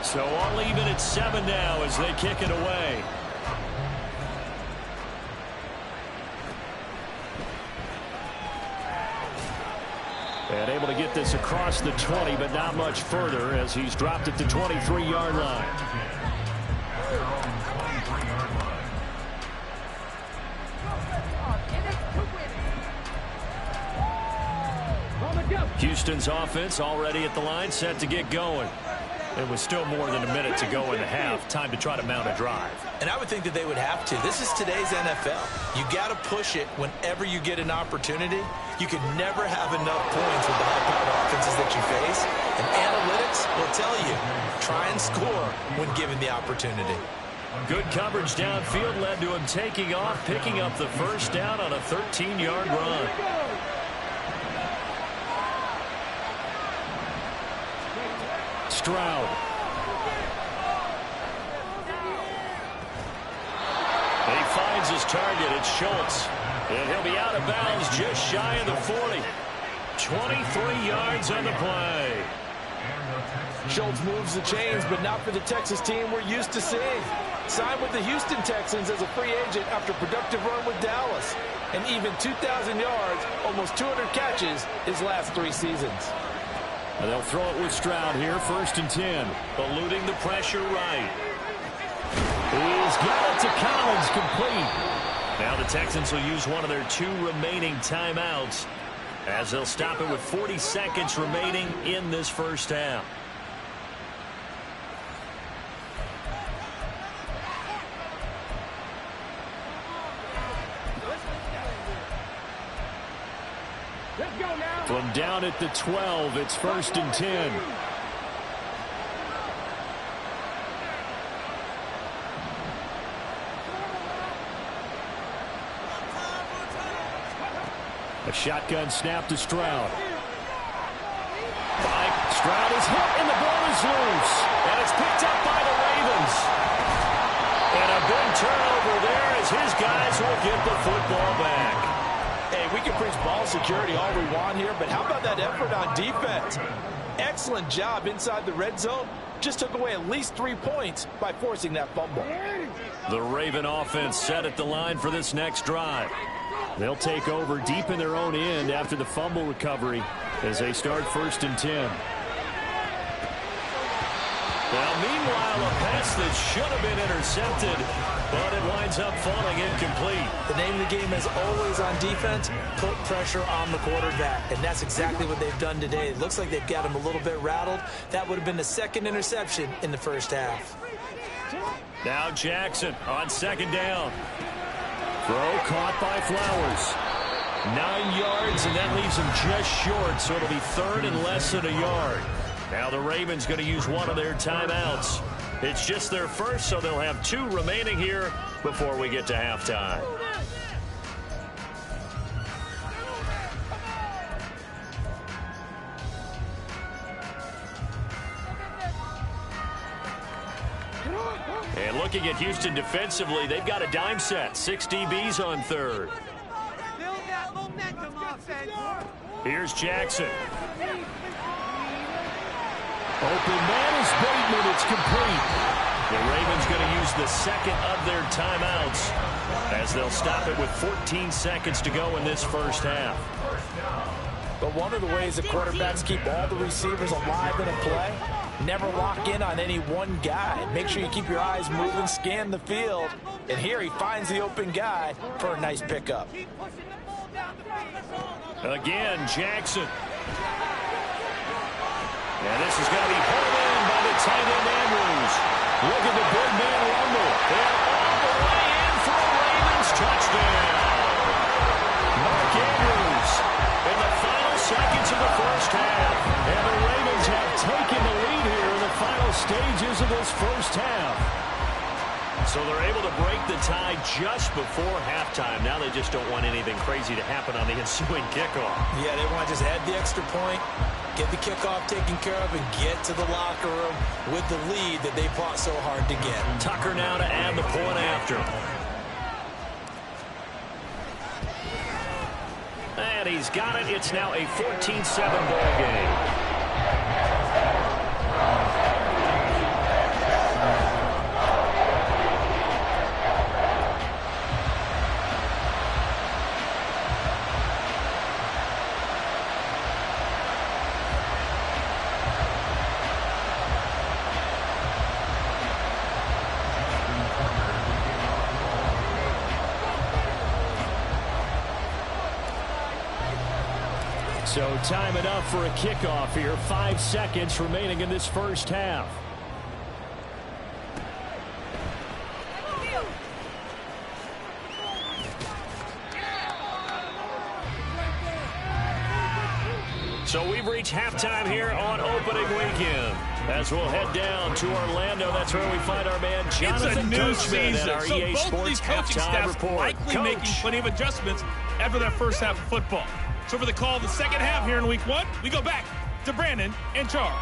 So all even at 7 now as they kick it away. And able to get this across the 20, but not much further as he's dropped it to 23-yard line. Houston's offense already at the line, set to get going. It was still more than a minute to go in the half. Time to try to mount a drive. And I would think that they would have to. This is today's NFL. You got to push it whenever you get an opportunity. You can never have enough points with the high-powered offenses that you face. And analytics will tell you, try and score when given the opportunity. Good coverage downfield led to him taking off, picking up the first down on a 13-yard run. Stroud. He finds his target. It's Schultz. And he'll be out of bounds just shy of the 40. 23 yards on the play. Schultz moves the chains, but not for the Texas team we're used to seeing. Signed with the Houston Texans as a free agent after a productive run with Dallas. And even 2,000 yards, almost 200 catches his last 3 seasons. And they'll throw it with Stroud here, 1st and 10. Eluding the pressure right. He's got it to Collins, complete. Now the Texans will use one of their 2 remaining timeouts as they'll stop it with 40 seconds remaining in this first half. From down at the 12, it's 1st and 10. A shotgun snap to Stroud. Stroud is hit and the ball is loose. And it's picked up by the Ravens. And a big turnover there as his guys will get the football back. Hey, we can preach ball security all we want here, but how about that effort on defense? Excellent job inside the red zone. Just took away at least 3 points by forcing that fumble. The Raven offense set at the line for this next drive. They'll take over deep in their own end after the fumble recovery as they start 1st and 10. Well, meanwhile, a pass that should have been intercepted, but it winds up falling incomplete. The name of the game, as always on defense, put pressure on the quarterback. And that's exactly what they've done today. It looks like they've got him a little bit rattled. That would have been the 2nd interception in the first half. Now Jackson on 2nd down. Throw caught by Flowers. 9 yards, and that leaves him just short, so it'll be 3rd and less than a yard. Now the Ravens going to use one of their timeouts. It's just their first, so they'll have 2 remaining here before we get to halftime. And looking at Houston defensively, they've got a dime set. 6 DBs on 3rd. Here's Jackson. Open man is Bateman. It's complete. The Ravens going to use the 2nd of their timeouts as they'll stop it with 14 seconds to go in this first half. But one of the ways the quarterbacks keep all the receivers alive in a play, never lock in on any one guy. Make sure you keep your eyes moving, scan the field. And here he finds the open guy for a nice pickup. Again, Jackson. And this is going to be pulled in by the tight end Andrews. Look at the big man rumble. And all the way in for a Ravens touchdown. Mark Andrews in the final seconds of the first half. And the Ravens have taken the lead here in the final stages of this first half. So they're able to break the tie just before halftime. Now they just don't want anything crazy to happen on the ensuing kickoff. Yeah, they want to just add the extra point, get the kickoff taken care of, and get to the locker room with the lead that they fought so hard to get. Tucker now to add the point after. And he's got it. It's now a 14-7 ball game. So time enough for a kickoff here. 5 seconds remaining in this first half. So we've reached halftime here on opening weekend. As we'll head down to Orlando, that's where we find our man Jonathan Coachman at our EA Sports halftime report. Likely making plenty of adjustments after that first half of football. So for the call of the second half here in week 1, we go back to Brandon and Charles.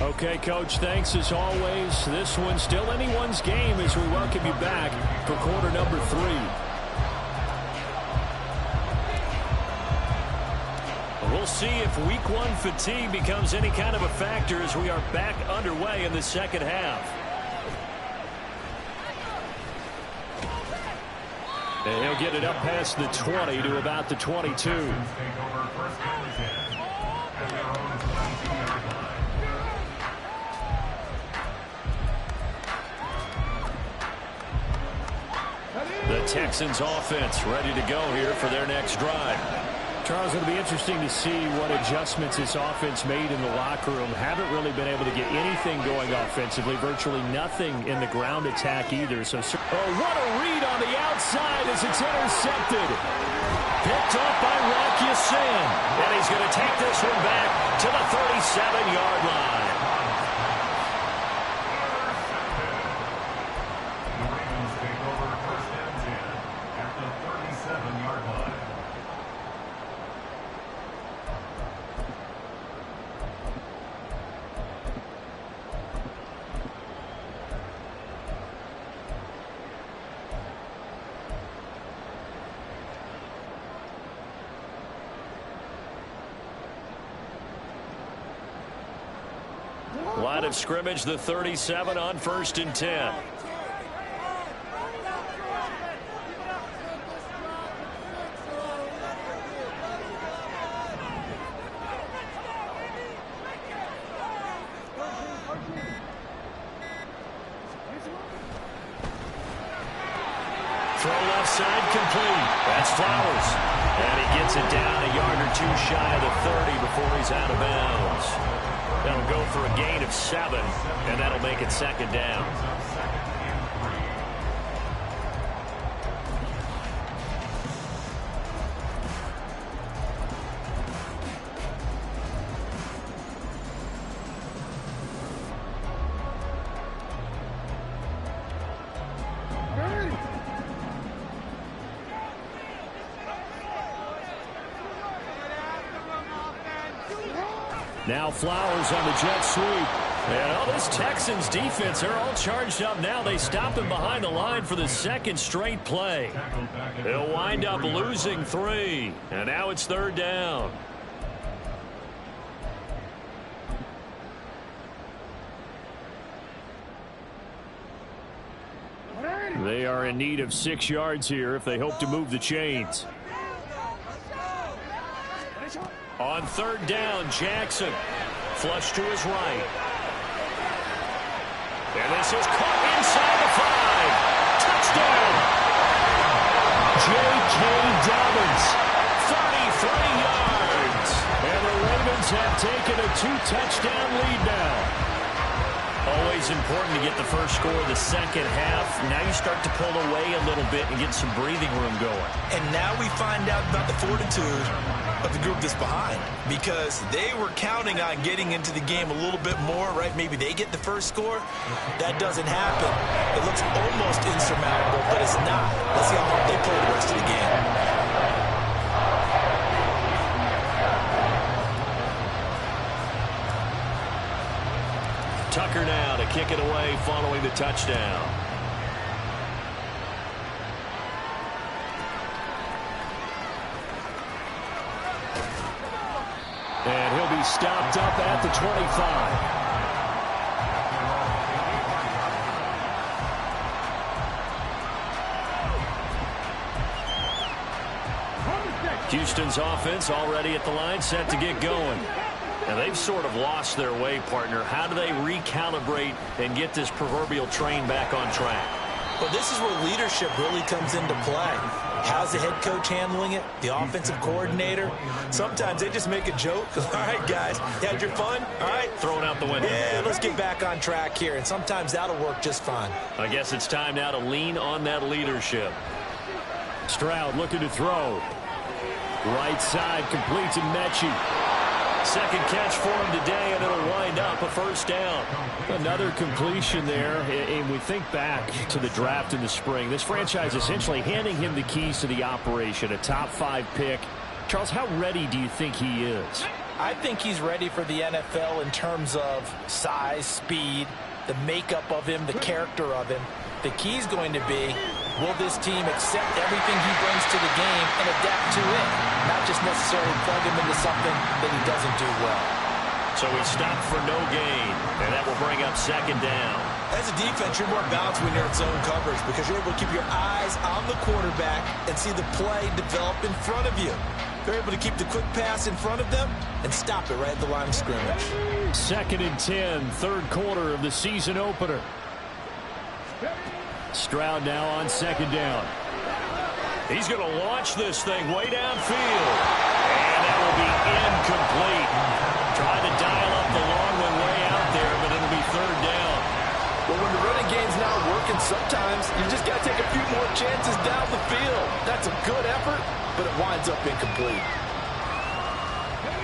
Okay, Coach, thanks as always. This one's still anyone's game as we welcome you back for quarter number 3. We'll see if week 1 fatigue becomes any kind of a factor as we are back underway in the second half. And he'll get it up past the 20 to about the 22. The Texans offense ready to go here for their next drive. Charles, it'll be interesting to see what adjustments this offense made in the locker room. Haven't really been able to get anything going offensively. Virtually nothing in the ground attack either. So, what a read on the outside as it's intercepted. Picked off by Rock Ya-Sin. And he's going to take this one back to the 37-yard line. Line of scrimmage, the 37 on 1st and 10. Throw left side complete. That's Flowers. And he gets it down a yard or 2 shy of the 30 before he's out of bounds. That'll go for a gain of 7, and that'll make it 2nd down. Now Flowers on the jet sweep. And all this Texans defense, they're all charged up now. They stop him behind the line for the 2nd straight play. They'll wind up losing 3. And now it's 3rd down. They are in need of 6 yards here if they hope to move the chains. On 3rd down, Jackson. Flush to his right. And this is caught inside the 5. Touchdown! J.K. Dobbins, 33 yards. And the Ravens have taken a 2-touchdown lead now. Always important to get the first score of the second half. Now you start to pull away a little bit and get some breathing room going. And now we find out about the fortitude of the group that's behind, because they were counting on getting into the game a little bit more, right? Maybe they get the first score. That doesn't happen. It looks almost insurmountable, but it's not. Let's see how hard they play the rest of the game. Tucker now to kick it away following the touchdown. And he'll be stopped up at the 25. Houston's offense already at the line, set to get going. And they've sort of lost their way, partner. How do they recalibrate and get this proverbial train back on track? Well, this is where leadership really comes into play. How's the head coach handling it? The offensive coordinator? Sometimes they just make a joke. All right, guys, you had your fun? All right. Throw it out the window. Yeah, let's get back on track here. And sometimes that'll work just fine. I guess it's time now to lean on that leadership. Stroud looking to throw. Right side completes to Mechie. Second catch for him today, and it'll wind up a first down. Another completion there, and we think back to the draft in the spring. This franchise essentially handing him the keys to the operation, a top-5 pick. Charles, how ready do you think he is? I think he's ready for the NFL in terms of size, speed, the makeup of him, the character of him. The key's going to be, will this team accept everything he brings to the game and adapt to it? Not just necessarily plug him into something that he doesn't do well. So he stopped for no gain, and that will bring up second down. As a defense, you're more balanced when you're in zone coverage because you're able to keep your eyes on the quarterback and see the play develop in front of you. They're able to keep the quick pass in front of them and stop it right at the line of scrimmage. Second and 10, third quarter of the season opener. Stroud now on second down. He's going to launch this thing way downfield. And that will be incomplete. Trying to dial up the long one way out there, but it'll be third down. Well, when the running game's not working, sometimes you just got to take a few more chances down the field. That's a good effort, but it winds up incomplete.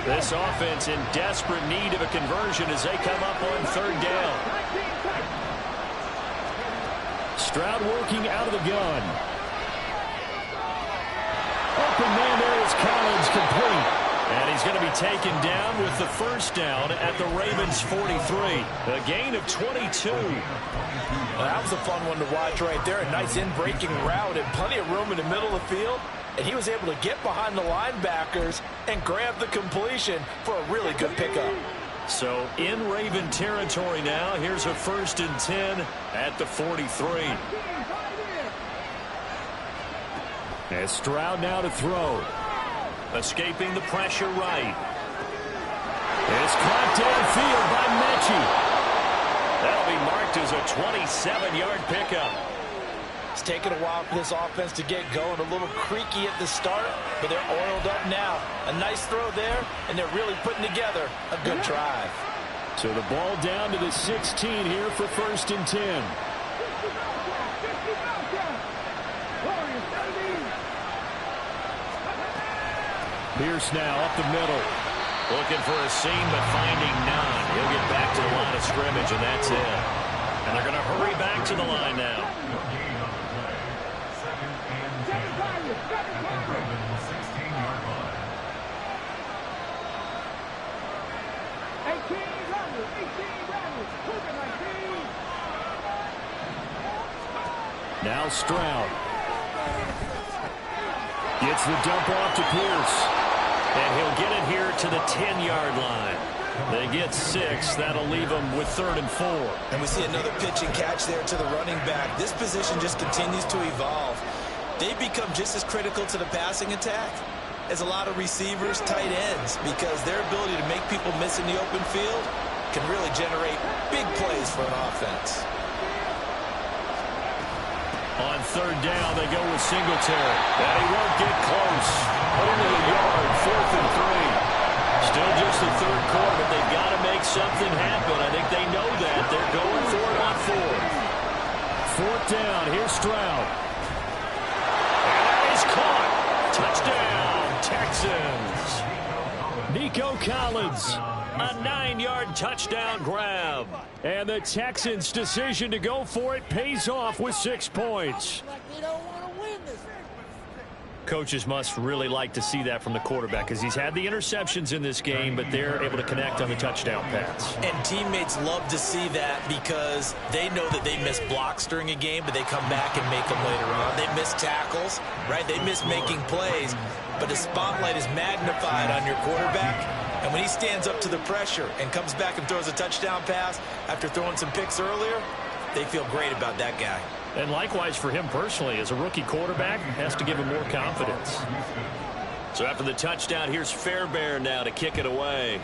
This offense in desperate need of a conversion as they come up on third down. Stroud working out of the gun. Open man there is Collins, complete. And he's going to be taken down with the first down at the Ravens 43. A gain of 22. Well, that was a fun one to watch right there. A nice in-breaking route and plenty of room in the middle of the field. And he was able to get behind the linebackers and grab the completion for a really good pickup. So in Raven territory now. Here's a first and 10 at the 43. As Stroud now to throw. Escaping the pressure right. It's caught downfield by Mechie. That'll be marked as a 27-yard pickup. It's taken a while for this offense to get going. A little creaky at the start, but they're oiled up now. A nice throw there, and they're really putting together a good drive. So the ball down to the 16 here for first and 10. Pierce now up the middle. Looking for a seam, but finding none. He'll get back to the line of scrimmage, and that's it. And they're going to hurry back to the line now. Now Stroud. Gets the dump off to Pierce. And he'll get it here to the 10-yard line. They get 6. That'll leave them with 3rd and 4. And we see another pitch and catch there to the running back. This position just continues to evolve. They become just as critical to the passing attack as a lot of receivers, tight ends, because their ability to make people miss in the open field can really generate big plays for an offense. On third down, they go with Singletary. And he won't get close. Only a yard, 4th and 3. Still just the third quarter, but they've got to make something happen. I think they know that. They're going for it on 4th. 4th down, here's Stroud. And that is caught. Touchdown, Texans. Nico Collins. A 9-yard touchdown grab. And the Texans' decision to go for it pays off with 6 points. Coaches must really like to see that from the quarterback because he's had the interceptions in this game, but they're able to connect on the touchdown pass. And teammates love to see that because they know that they miss blocks during a game, but they come back and make them later on. They miss tackles, right? They miss making plays, but the spotlight is magnified on your quarterback. And when he stands up to the pressure and comes back and throws a touchdown pass after throwing some picks earlier, they feel great about that guy. And likewise for him personally, as a rookie quarterback, has to give him more confidence. So after the touchdown, here's Fairbairn now to kick it away.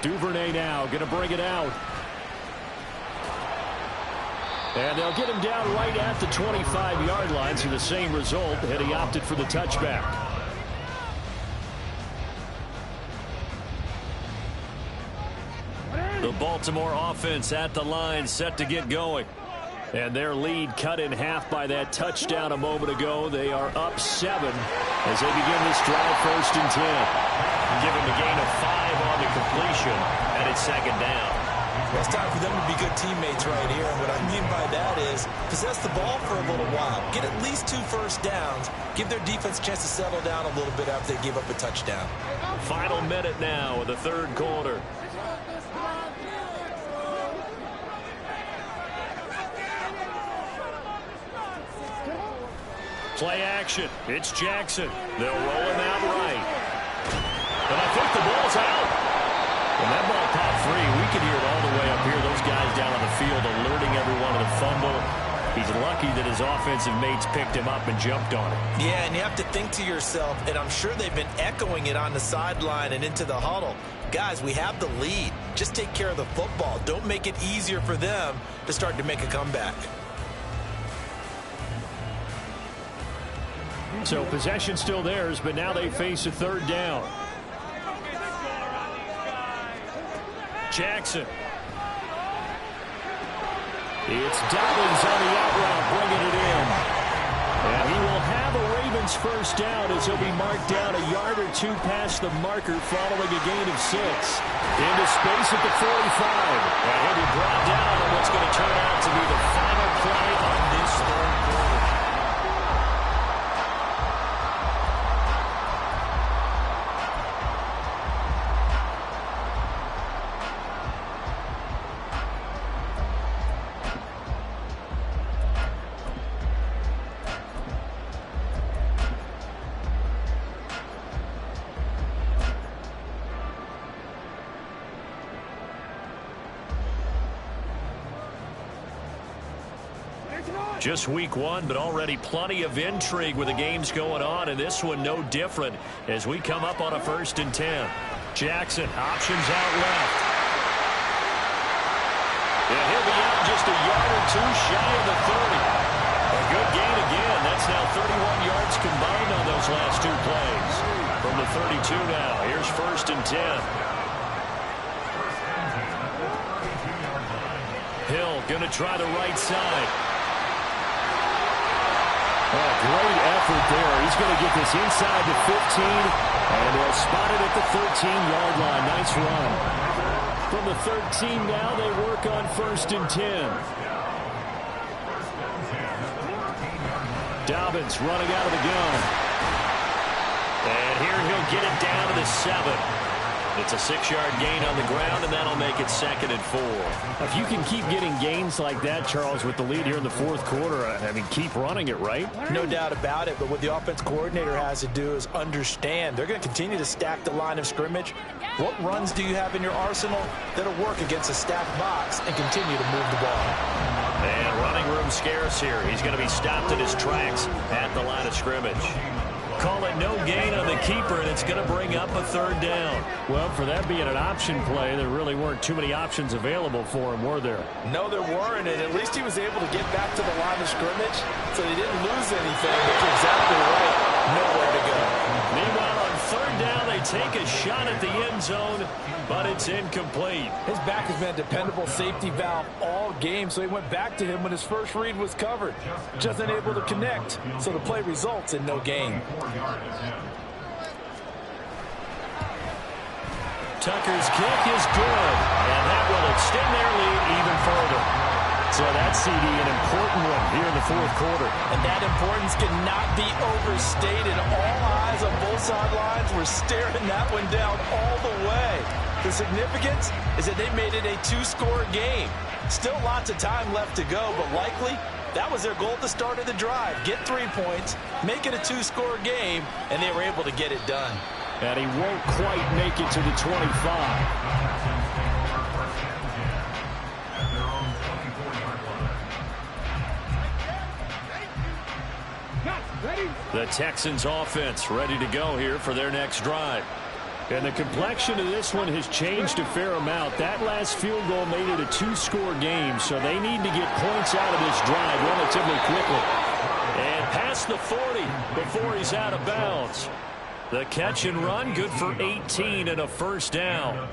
Duvernay now going to bring it out. And they'll get him down right at the 25-yard line, so the same result, and he opted for the touchback. The Baltimore offense at the line, set to get going. And their lead cut in half by that touchdown a moment ago. They are up 7 as they begin this drive, 1st and 10. Give him a gain of 5 on the completion, and it's 2nd down. Well, it's time for them to be good teammates right here. And what I mean by that is possess the ball for a little while. Get at least 2 first downs. Give their defense a chance to settle down a little bit after they give up a touchdown. Final minute now of the 3rd quarter. Play action. It's Jackson. They'll roll him out right. And I think the ball's out. When that ball popped free, we could hear it all the way up here. Those guys down on the field alerting everyone of the fumble. He's lucky that his offensive mates picked him up and jumped on it. Yeah, and you have to think to yourself, and I'm sure they've been echoing it on the sideline and into the huddle. Guys, we have the lead. Just take care of the football. Don't make it easier for them to start to make a comeback. So possession still theirs, but now they face a 3rd down. Jackson. It's Dobbins on the out route, bringing it in. And he will have a Ravens 1st down as he'll be marked down a yard or 2 past the marker following a gain of 6. Into space at the 45. And he'll be brought down on what's going to turn out to be the final play on this 3rd quarter. Just week 1, but already plenty of intrigue with the games going on, and this one no different as we come up on a 1st and 10. Jackson, options out left. And he'll be out just a yard or 2 shy of the 30. A good gain again. That's now 31 yards combined on those last 2 plays. From the 32 now, here's 1st and 10. Hill going to try the right side. Oh, great effort there. He's going to get this inside the 15, and they'll spot it at the 13-yard line. Nice run. From the 13 now, they work on 1st and 10. Dobbins running out of the gun. And here he'll get it down to the 7. It's a 6-yard gain on the ground, and that'll make it 2nd and 4. If you can keep getting gains like that, Charles, with the lead here in the 4th quarter, I mean, keep running it, right? No doubt about it, but what the offense coordinator has to do is understand they're going to continue to stack the line of scrimmage. What runs do you have in your arsenal that'll work against a stacked box and continue to move the ball? And running room scarce here. He's going to be stopped in his tracks at the line of scrimmage. Call it no gain on the keeper, and it's going to bring up a 3rd down. Well, for that being an option play, there really weren't too many options available for him, were there? No, there weren't, and at least he was able to get back to the line of scrimmage, so he didn't lose anything. But you're exactly right. Nowhere to go. Meanwhile, on 3rd down, they take a shot at the end zone, but it's incomplete. His back has been a dependable safety valve all game, so he went back to him when his first read was covered. Just unable to connect, so the play results in no gain. Tucker's kick is good, and that will extend their lead even further. So that CD, an important one here in the 4th quarter. And that importance cannot be overstated. All eyes on both sidelines were staring that one down all the way. The significance is that they made it a 2-score game. Still lots of time left to go, but likely that was their goal at the start of the drive. Get 3 points, make it a 2-score game, and they were able to get it done. And he won't quite make it to the 25. The Texans offense ready to go here for their next drive. And the complexion of this one has changed a fair amount. That last field goal made it a 2-score game, so they need to get points out of this drive relatively quickly. And past the 40 before he's out of bounds. The catch and run, good for 18 and a first down.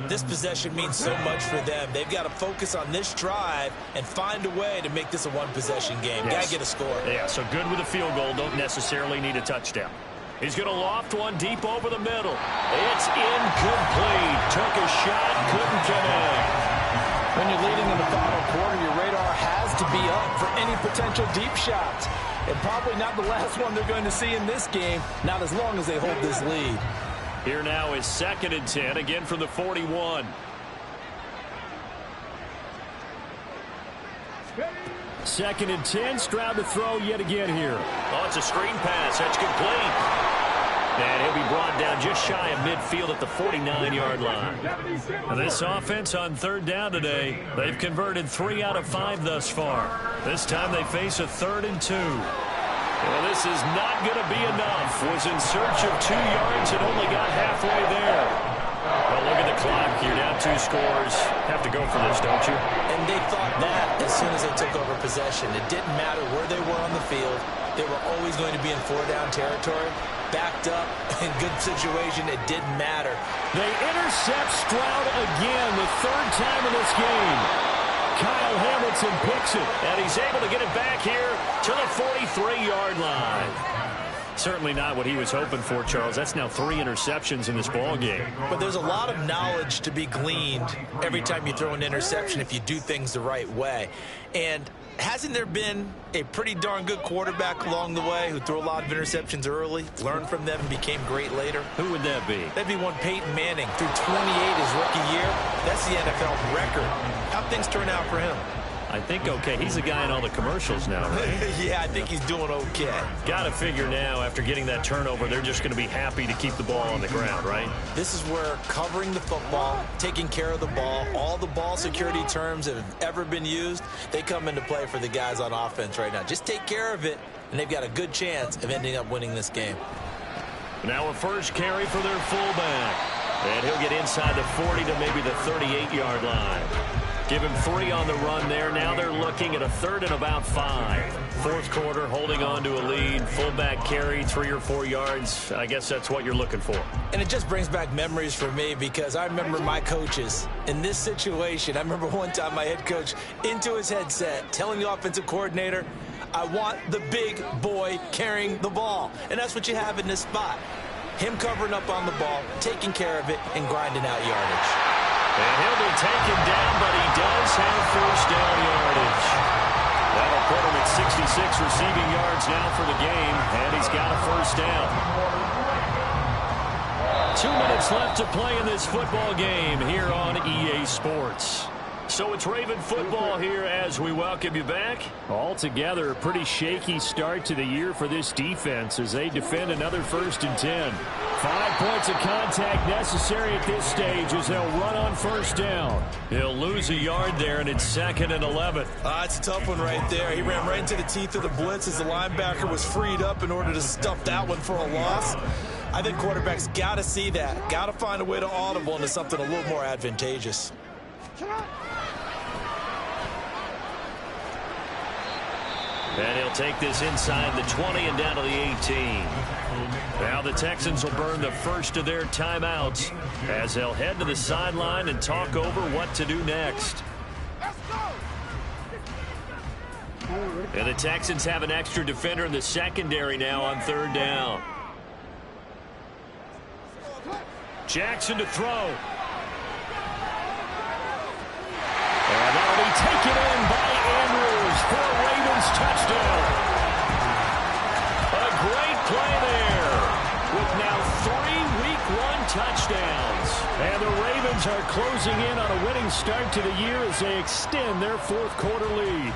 This possession means so much for them. They've got to focus on this drive and find a way to make this a one-possession game. Yes. Got to get a score. Yeah, so good with a field goal. Don't necessarily need a touchdown. He's going to loft one deep over the middle. It's incomplete. Took a shot, couldn't connect. When you're leading in the final quarter, your radar has to be up for any potential deep shots. And probably not the last one they're going to see in this game, not as long as they hold this lead. Here now is 2nd and 10, again from the 41. Second and 10, Stroud to throw yet again here. Oh, it's a screen pass. That's complete. And he'll be brought down just shy of midfield at the 49-yard line. Now this offense on 3rd down today, they've converted 3 out of 5 thus far. This time they face a 3rd and 2. Well, this is not going to be enough. Was in search of 2 yards and only got halfway there. Well, look at the clock. You're down 2 scores. Have to go for this, don't you? And they thought that as soon as they took over possession. It didn't matter where they were on the field. They were always going to be in 4-down territory. Backed up, in good situation, it didn't matter. They intercept Stroud again, the 3rd time in this game. Kyle Hamilton picks it, and he's able to get it back here to the 43-yard line. Certainly not what he was hoping for, Charles. That's now 3 interceptions in this ball game. But there's a lot of knowledge to be gleaned every time you throw an interception if you do things the right way. And hasn't there been a pretty darn good quarterback along the way who threw a lot of interceptions early, learned from them, and became great later? Who would that be? That'd be one Peyton Manning. Threw 28 his rookie year. That's the NFL record. How'd things turn out for him? I think okay. He's a guy in all the commercials now, right? Yeah, I think he's doing okay. Got to figure now, after getting that turnover, they're just going to be happy to keep the ball on the ground, right? This is where covering the football, taking care of the ball, all the ball security terms that have ever been used, they come into play for the guys on offense right now. Just take care of it, and they've got a good chance of ending up winning this game. Now a first carry for their fullback. And he'll get inside the 40 to maybe the 38-yard line. Give him 3 on the run there. Now they're looking at a 3rd and about 5. 4th quarter, holding on to a lead. Fullback carry, 3 or 4 yards. I guess that's what you're looking for. And it just brings back memories for me because I remember my coaches in this situation. I remember one time my head coach into his headset telling the offensive coordinator, I want the big boy carrying the ball. And that's what you have in this spot. Him covering up on the ball, taking care of it, and grinding out yardage. And he'll be taken down, but he does have first down yardage. That'll put him at 66 receiving yards now for the game, and he's got a first down. 2 minutes left to play in this football game here on EA Sports. So it's Raven football here as we welcome you back. Altogether, a pretty shaky start to the year for this defense as they defend another 1st and 10. 5 points of contact necessary at this stage as they'll run on first down. He'll lose a yard there, and it's 2nd and 11. It's a tough one right there. He ran right into the teeth of the blitz as the linebacker was freed up in order to stuff that one for a loss. I think quarterbacks got to see that. Got to find a way to audible into something a little more advantageous. And he'll take this inside the 20 and down to the 18. Now the Texans will burn the first of their timeouts as they'll head to the sideline and talk over what to do next. And the Texans have an extra defender in the secondary now on 3rd down. Jackson to throw. And that'll be taken in by Andrews for a Ravens touchdown. A great play there with now 3 Week 1 touchdowns. And the Ravens are closing in on a winning start to the year as they extend their 4th quarter lead.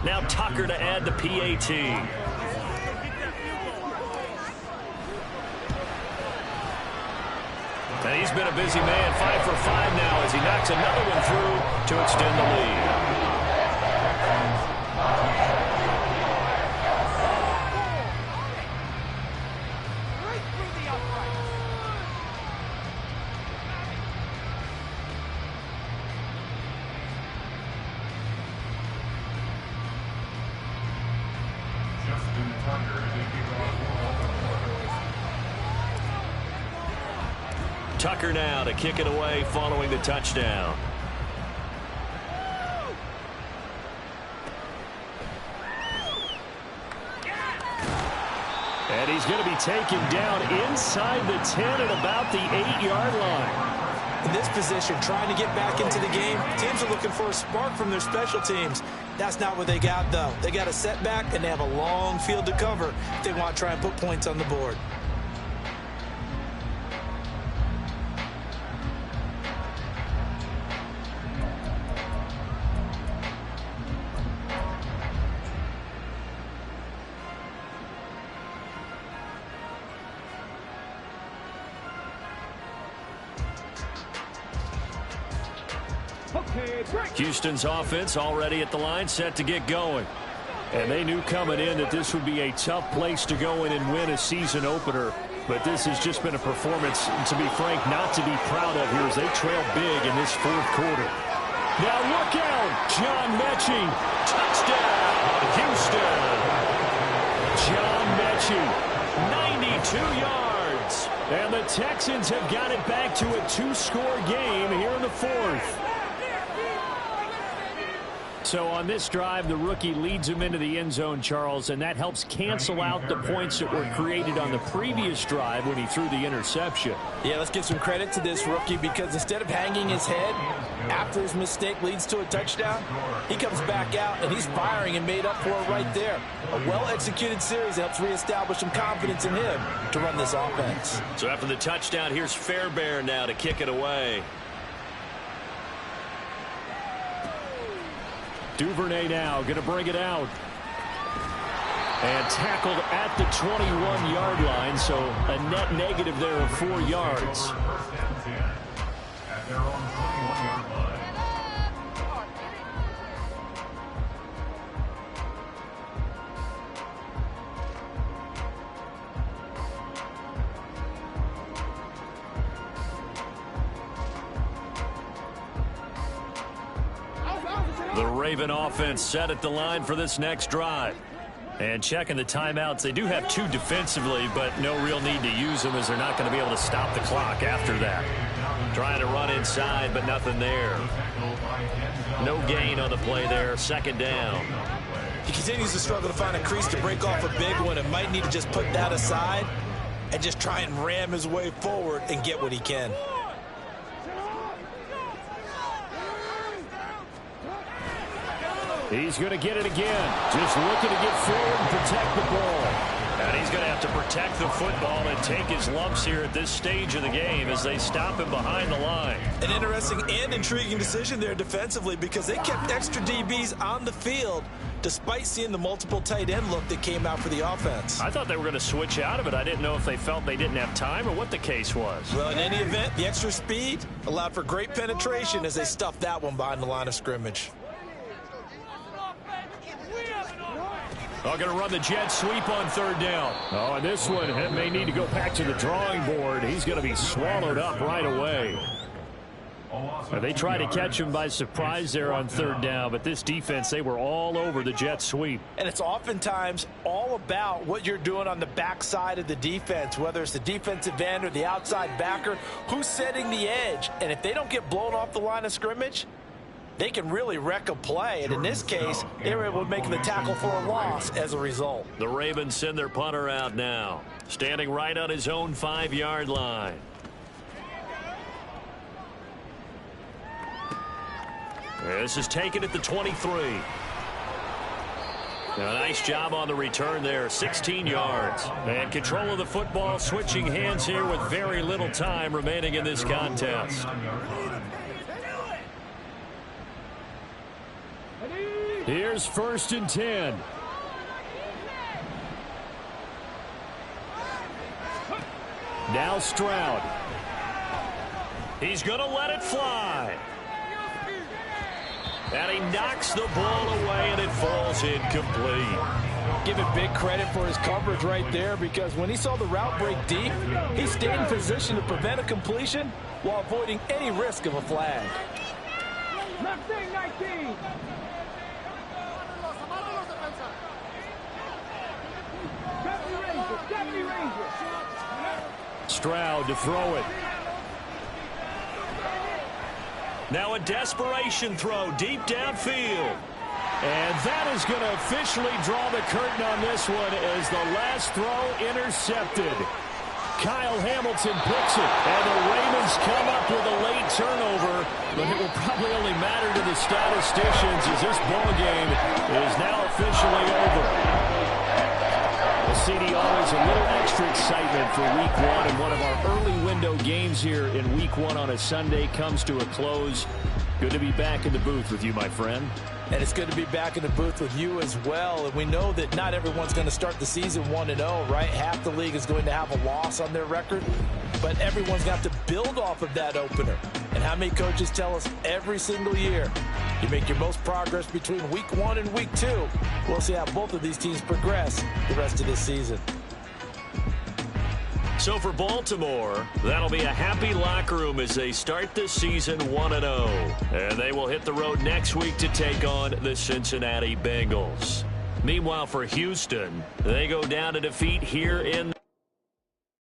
Now Tucker to add the PAT. And he's been a busy man, 5 for 5 now as he knocks another one through to extend the lead. Tucker now to kick it away following the touchdown. And he's going to be taken down inside the 10 at about the 8-yard line. In this position, trying to get back into the game, teams are looking for a spark from their special teams. That's not what they got, though. They got a setback, and they have a long field to cover if they want to try and put points on the board. Houston's offense already at the line, set to get going. And they knew coming in that this would be a tough place to go in and win a season opener. But this has just been a performance, to be frank, not to be proud of here as they trail big in this fourth quarter. Now look out! John Mechie, touchdown, Houston! John Mechie, 92 yards. And the Texans have got it back to a 2-score game here in the fourth. So on this drive, the rookie leads him into the end zone, Charles, and that helps cancel out the points that were created on the previous drive when he threw the interception. Yeah, let's give some credit to this rookie because instead of hanging his head after his mistake leads to a touchdown, he comes back out and he's firing and made up for it right there. A well-executed series helps reestablish some confidence in him to run this offense. So after the touchdown, here's Fairbairn now to kick it away. Duvernay now going to bring it out. And tackled at the 21-yard line, so a net negative there of 4 yards. The Raven offense set at the line for this next drive. And checking the timeouts, they do have 2 defensively, but no real need to use them as they're not going to be able to stop the clock after that. Trying to run inside, but nothing there. No gain on the play there, second down. He continues to struggle to find a crease to break off a big one and might need to just put that aside and just try and ram his way forward and get what he can. He's going to get it again. Just looking to get forward and protect the ball. And he's going to have to protect the football and take his lumps here at this stage of the game as they stop him behind the line. An interesting and intriguing decision there defensively because they kept extra DBs on the field despite seeing the multiple tight end look that came out for the offense. I thought they were going to switch out of it. I didn't know if they felt they didn't have time or what the case was. Well, in any event, the extra speed allowed for great penetration as they stuffed that one behind the line of scrimmage. They're going to run the jet sweep on third down. Oh, and this one may need to go back to the drawing board. He's going to be swallowed up right away. They tried to catch him by surprise there on third down, but this defense, they were all over the jet sweep. And it's oftentimes all about what you're doing on the backside of the defense, whether it's the defensive end or the outside backer, who's setting the edge. And if they don't get blown off the line of scrimmage, they can really wreck a play. And in this case, they were able to make the tackle for a loss as a result. The Ravens send their punter out now, standing right on his own 5-yard line. This is taken at the 23. Now, nice job on the return there, 16 yards. And control of the football, switching hands here with very little time remaining in this contest. Here's 1st and 10. Now Stroud. He's going to let it fly. And he knocks the ball away, and it falls incomplete. Give him big credit for his coverage right there, because when he saw the route break deep, he stayed in position to prevent a completion while avoiding any risk of a flag. 19. Stroud to throw it. Now a desperation throw deep downfield. And that is going to officially draw the curtain on this one as the last throw intercepted. Kyle Hamilton picks it, and the Ravens come up with a late turnover, but it will probably only matter to the statisticians as this ball game is now officially over. Well, CD, always a little extra excitement for Week 1, and one of our early window games here in Week 1 on a Sunday comes to a close. Good to be back in the booth with you, my friend. And it's good to be back in the booth with you as well. And we know that not everyone's going to start the season 1-0, right? Half the league is going to have a loss on their record, but everyone's got to build off of that opener. And how many coaches tell us every single year, you make your most progress between Week 1 and Week 2. We'll see how both of these teams progress the rest of this season. So for Baltimore, that'll be a happy locker room as they start this season 1-0. And they will hit the road next week to take on the Cincinnati Bengals. Meanwhile, for Houston, they go down to defeat here in